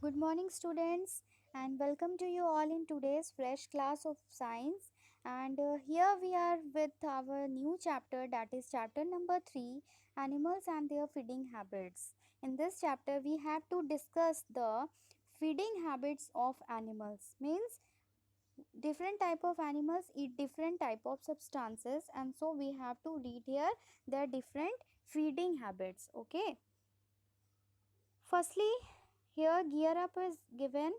Good morning, students, and welcome to you all in today's fresh class of science. And here we are with our new chapter, that is chapter number 3, Animals and Their Feeding Habits. In this chapter, we have to discuss the feeding habits of animals. Means different type of animals eat different type of substances, and so we have to read here their different feeding habits. Okay. Firstly, here gear up is given.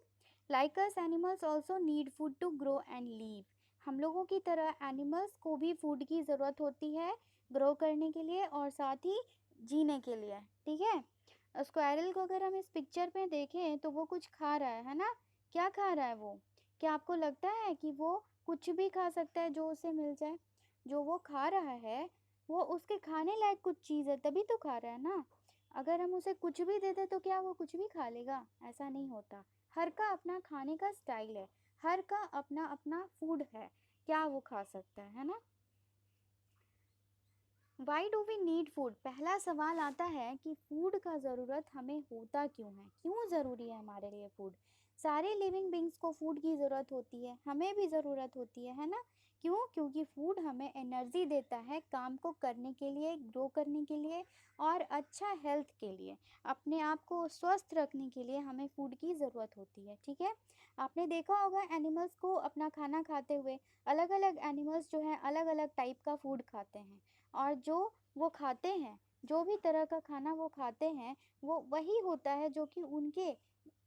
Like us, animals also need food to grow and live. हम लोगों की तरह animals को भी food की ज़रूरत होती है ग्रो करने के लिए और साथ ही जीने के लिए। ठीक है, स्क्वायरल को अगर हम इस पिक्चर में देखें तो वो कुछ खा रहा है ना। क्या खा रहा है वो? क्या आपको लगता है कि वो कुछ भी खा सकता है जो उसे मिल जाए? जो वो खा रहा है वो उसके खाने लायक कुछ चीज़ है, तभी तो खा रहा है ना। अगर हम उसे कुछ भी दे दें तो क्या वो कुछ भी खा लेगा? ऐसा नहीं होता। हर का अपना खाने का स्टाइल है, हर का अपना अपना फूड है, क्या वो खा सकता है ना। Why do we need food? पहला सवाल आता है कि फूड का ज़रूरत हमें होता क्यों है, क्यों ज़रूरी है हमारे लिए फूड। सारे लिविंग बींग्स को फूड की ज़रूरत होती है, हमें भी ज़रूरत होती है ना। क्यों? क्योंकि फूड हमें एनर्जी देता है काम को करने के लिए, ग्रो करने के लिए और अच्छा हेल्थ के लिए, अपने आप को स्वस्थ रखने के लिए हमें फूड की ज़रूरत होती है। ठीक है, आपने देखा होगा एनिमल्स को अपना खाना खाते हुए। अलग अलग एनिमल्स जो है अलग अलग टाइप का फूड खाते हैं, और जो वो खाते हैं, जो भी तरह का खाना वो खाते हैं वो वही होता है जो कि उनके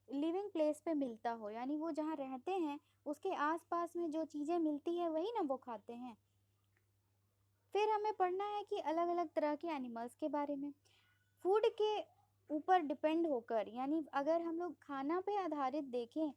लिविंग प्लेस पे मिलता हो, यानी वो जहाँ रहते हैं उसके आसपास में जो चीज़ें मिलती है वही ना वो खाते हैं। फिर हमें पढ़ना है कि अलग अलग तरह के एनिमल्स के बारे में फूड के ऊपर डिपेंड होकर, यानी अगर हम लोग खाना पे आधारित देखें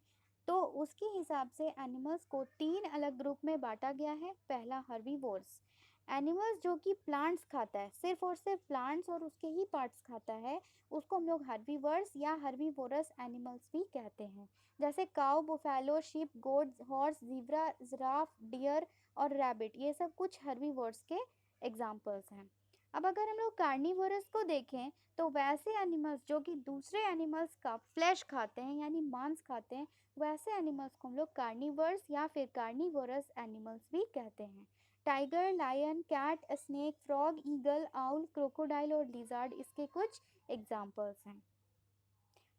तो उसके हिसाब से एनिमल्स को 3 अलग ग्रुप में बांटा गया है। पहला हर्बीवोर्स, एनिमल्स जो कि प्लांट्स खाता है, सिर्फ और सिर्फ प्लांट्स और उसके ही पार्ट्स खाता है, उसको हम लोग हर्बीवर्स या हर्बीवोरस एनिमल्स भी कहते हैं। जैसे काउ, बुफेलो, शीप, गोट, हॉर्स, जीब्रा, जिराफ, डियर और रैबिट, ये सब कुछ हर्बीवोर्स के एग्जाम्पल्स हैं। अब अगर हम लोग कार्निवोरस को देखें तो वैसे एनिमल्स जो कि दूसरे एनिमल्स का फ्लैश खाते हैं, यानी मांस खाते हैं, वैसे एनिमल्स को हम लोग कार्निवर्स या फिर कार्निवोरस एनिमल्स भी कहते हैं। Tiger, lion, cat, snake, frog, eagle, owl, crocodile और लिजार्ड इसके कुछ एग्जाम्पल्स हैं।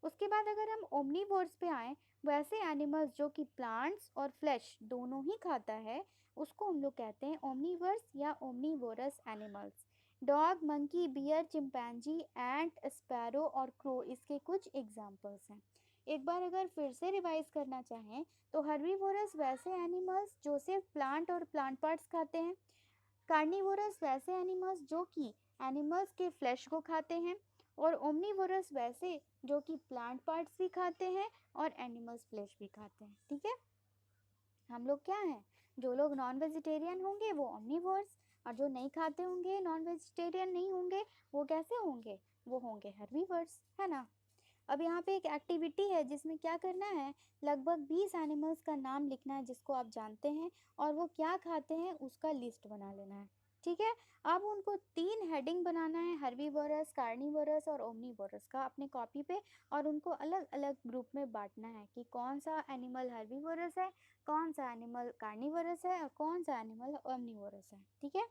उसके बाद अगर हम ओमनीवोर्स पे आए, वैसे एनिमल्स जो कि प्लांट्स और फ्लैश दोनों ही खाता है, उसको हम लोग कहते हैं ओमनीवर्स या omnivorous animals. Dog, monkey, bear, chimpanzee, ant, sparrow और क्रो इसके कुछ एग्जाम्पल्स हैं। एक बार अगर फिर से रिवाइज करना चाहें तो हर्बीवोरस वैसे एनिमल्स जो सिर्फ प्लांट और प्लांट पार्ट्स खाते हैं। कार्निवोरस वैसे एनिमल्स जो कि एनिमल्स के फ्लैश को खाते हैं। और ओमनीवोरस वैसे जो कि प्लांट पार्ट्स भी खाते हैं और एनिमल्स फ्लैश भी खाते हैं। ठीक है, हम लोग क्या हैं, जो लोग नॉन वेजिटेरियन होंगे वो ओमनीवोर्स, और जो नहीं खाते होंगे, नॉन वेजिटेरियन नहीं होंगे, वो कैसे होंगे, वो होंगे हर्बीवर्स, है ना। अब यहाँ पे एक एक्टिविटी है जिसमें क्या करना है, लगभग 20 एनिमल्स का नाम लिखना है जिसको आप जानते हैं, और वो क्या खाते हैं उसका लिस्ट बना लेना है। ठीक है, अब उनको 3 हेडिंग बनाना है, हर्बीवोरस, कार्निवोरस और ओमनीवोरस का, अपने कॉपी पे, और उनको अलग अलग ग्रुप में बांटना है कि कौन सा एनिमल हर्बीवोरस है, कौन सा एनिमल कार्निवोरस है और कौन सा एनिमल ओमनीवोरस है। ठीक है,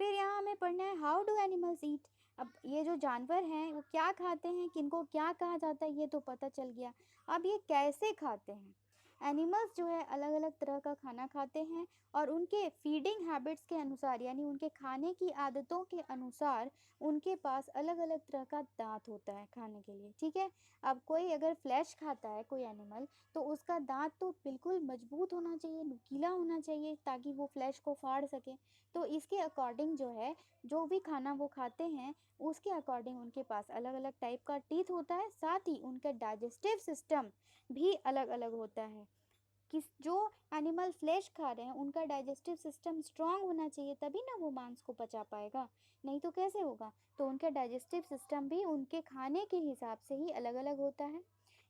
फिर यहाँ हमें पढ़ना है हाउ डू एनिमल्स ईट। अब ये जो जानवर हैं वो क्या खाते हैं, किनको क्या कहा जाता है, ये तो पता चल गया। अब ये कैसे खाते हैं, एनिमल्स जो है अलग अलग तरह का खाना खाते हैं, और उनके फीडिंग हैबिट्स के अनुसार, यानी उनके खाने की आदतों के अनुसार उनके पास अलग अलग तरह का दांत होता है खाने के लिए। ठीक है, अब कोई अगर फ्लैश खाता है कोई एनिमल, तो उसका दांत तो बिल्कुल मजबूत होना चाहिए, नुकीला होना चाहिए, ताकि वो फ्लैश को फाड़ सके। तो इसके अकॉर्डिंग जो है, जो भी खाना वो खाते हैं उसके अकॉर्डिंग उनके पास अलग अलग टाइप का टीथ होता है, साथ ही उनका डाइजेस्टिव सिस्टम भी अलग अलग होता है। किस जो एनिमल फ्लैश खा रहे हैं उनका डाइजेस्टिव सिस्टम स्ट्रांग होना चाहिए, तभी ना वो मांस को पचा पाएगा, नहीं तो कैसे होगा। तो उनका डाइजेस्टिव सिस्टम भी उनके खाने के हिसाब से ही अलग अलग होता है।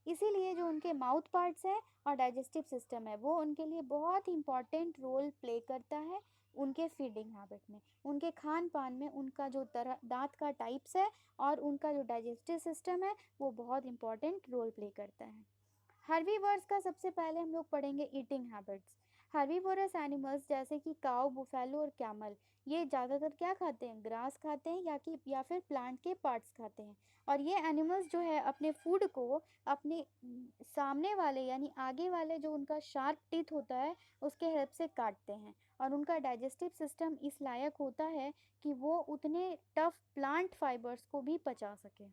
इसीलिए जो उनके माउथ पार्ट्स है और डाइजेस्टिव सिस्टम है वो उनके लिए बहुत ही इम्पॉर्टेंट रोल प्ले करता है उनके फीडिंग हैबिट में, उनके खान पान में, उनका जो तरह दांत का टाइप्स है और उनका जो डाइजेस्टिव सिस्टम है वो बहुत इंपॉर्टेंट रोल प्ले करता है। हर्बीवर्स का सबसे पहले हम लोग पढ़ेंगे ईटिंग हैबिट्स। हर्बीवोरस एनिमल्स जैसे कि काऊ, बुफेलो और कैमल, ये ज़्यादातर क्या खाते हैं, ग्रास खाते हैं या फिर प्लांट के पार्ट्स खाते हैं। और ये एनिमल्स जो है अपने फूड को अपने सामने वाले यानी आगे वाले जो उनका शार्प टीथ होता है उसके हेल्प से काटते हैं। और उनका डाइजेस्टिव सिस्टम इस लायक होता है कि वो उतने टफ प्लांट फाइबर्स को भी पचा सके।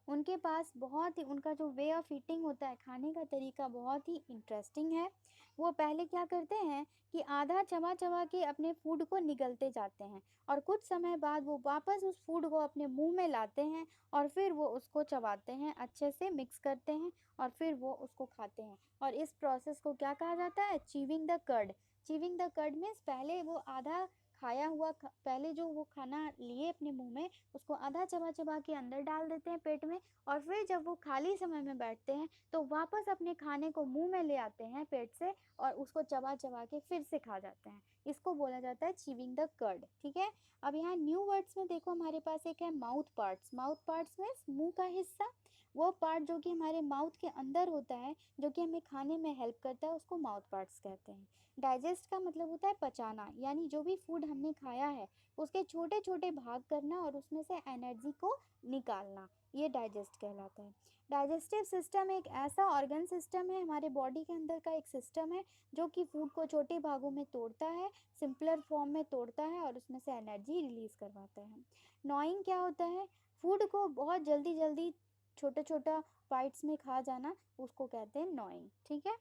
उनके पास बहुत ही उनका जो वे ऑफ ईटिंग होता है, खाने का तरीका बहुत ही इंटरेस्टिंग है। वो पहले क्या करते हैं कि आधा चबा चबा के अपने फूड को निगलते जाते हैं और कुछ समय बाद वो वापस उस फूड को अपने मुंह में लाते हैं और फिर वो उसको चबाते हैं, अच्छे से मिक्स करते हैं और फिर वो उसको खाते हैं। और इस प्रोसेस को क्या कहा जाता है, chewing the curd. Chewing the curd means पहले वो आधा खाया हुआ पहले जो वो खाना लिए अपने मुंह में उसको आधा चबा चबा के अंदर डाल देते हैं पेट में, और फिर जब वो खाली समय में बैठते हैं तो वापस अपने खाने को मुंह में ले आते हैं पेट से और उसको चबा चबा के फिर से खा जाते हैं। इसको बोला जाता है चीविंग द कर्ड। ठीक है। अब यहाँ न्यू वर्ड्स में देखो हमारे पास एक है mouth parts. Mouth parts means मुंह का हिस्सा, वो पार्ट जो कि हमारे माउथ के अंदर होता है जो कि हमें खाने में हेल्प करता है उसको माउथ पार्ट्स कहते हैं। डाइजेस्ट का मतलब होता है पचाना, यानी जो भी फूड हमने खाया है उसके छोटे छोटे भाग करना और उसमें से एनर्जी को निकालना, ये डाइजेस्ट कहलाता है। डाइजेस्टिव सिस्टम एक ऐसा ऑर्गन सिस्टम है, हमारे बॉडी के अंदर का एक सिस्टम है जो कि फूड को छोटे भागों में तोड़ता है, सिंपलर फॉर्म में तोड़ता है और उसमें से एनर्जी रिलीज करवाता है। नॉइंग क्या होता है, फूड को बहुत जल्दी जल्दी छोटा छोटा बाइट्स में खा जाना, उसको कहते हैं नॉइंग। ठीक है।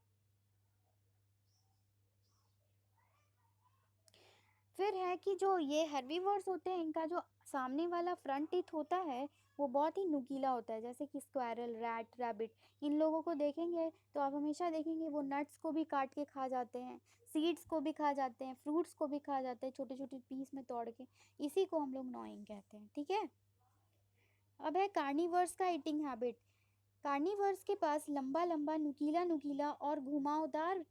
फिर है कि जो ये हर्बीवर्स होते हैं इनका जो सामने वाला फ्रंट टीथ होता है वो बहुत ही नुकीला होता है, जैसे कि स्क्वायरल, रैट, रैबिट, इन लोगों को देखेंगे तो आप हमेशा देखेंगे वो नट्स को भी काट के खा जाते हैं, सीड्स को भी खा जाते हैं, फ्रूट्स को भी खा जाते हैं छोटे छोटे पीस में तोड़ के। इसी को हम लोग नॉइंग कहते हैं। ठीक है। अब है कार्निवर्स का ईटिंग हैबिट। कार्निवर्स के पास लंबा लंबा नुकीला नुकीला और घुमावदार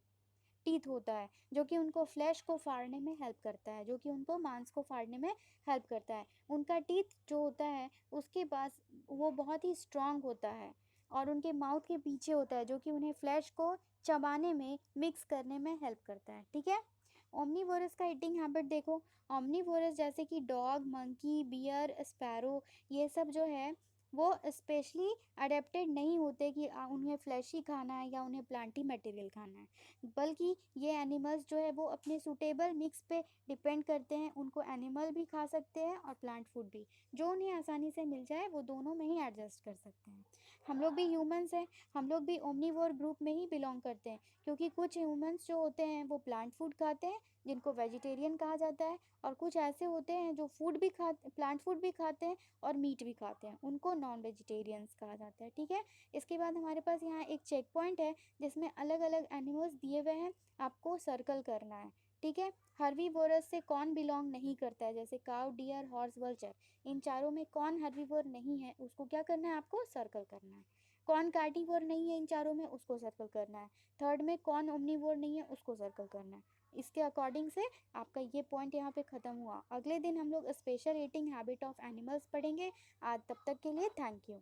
टीथ होता है जो कि उनको फ्लैश को फाड़ने में हेल्प करता है, जो कि उनको मांस को फाड़ने में हेल्प करता है। उनका टीथ जो होता है उसके पास वो बहुत ही स्ट्रांग होता है और उनके माउथ के पीछे होता है जो कि उन्हें फ्लैश को चबाने में, मिक्स करने में हेल्प करता है। ठीक है। ओमनीवोरस का ईटिंग हैबिट देखो। ओमनीवोरस जैसे कि डॉग, मंकी, बियर, स्पैरो, ये सब जो है वो स्पेशली अडेप्टेड नहीं होते कि उन्हें फ्लैश ही खाना है या उन्हें प्लांटी मटेरियल खाना है, बल्कि ये एनिमल्स जो है वो अपने सूटेबल मिक्स पे डिपेंड करते हैं। उनको एनिमल भी खा सकते हैं और प्लांट फूड भी, जो उन्हें आसानी से मिल जाए वो दोनों में ही एडजस्ट कर सकते हैं। हम लोग भी ह्यूमंस हैं, हम लोग भी ओमनीवोर ग्रुप में ही बिलोंग करते हैं, क्योंकि कुछ ह्यूमंस जो होते हैं वो प्लांट फूड खाते हैं जिनको वेजिटेरियन कहा जाता है, और कुछ ऐसे होते हैं जो फूड भी खाते, प्लांट फूड भी खाते हैं और मीट भी खाते हैं, उनको नॉन वेजिटेरियंस कहा जाता है। ठीक है। इसके बाद हमारे पास यहाँ एक चेक पॉइंट है जिसमें अलग अलग एनिमल्स दिए हुए हैं, आपको सर्कल करना है। ठीक है। हर्बीवोरस से कौन बिलोंग नहीं करता है, जैसे काउ, डियर, हॉर्स, वल्चर, इन चारों में कौन हर्बीवोर नहीं है उसको क्या करना है, आपको सर्कल करना है। कौन कार्निवोर नहीं है इन चारों में उसको सर्कल करना है। थर्ड में कौन ओमनीवोर नहीं है उसको सर्कल करना है। इसके अकॉर्डिंग से आपका ये पॉइंट यहाँ पे ख़त्म हुआ। अगले दिन हम लोग special eating habit of animals पढ़ेंगे। आज तब तक के लिए थैंक यू।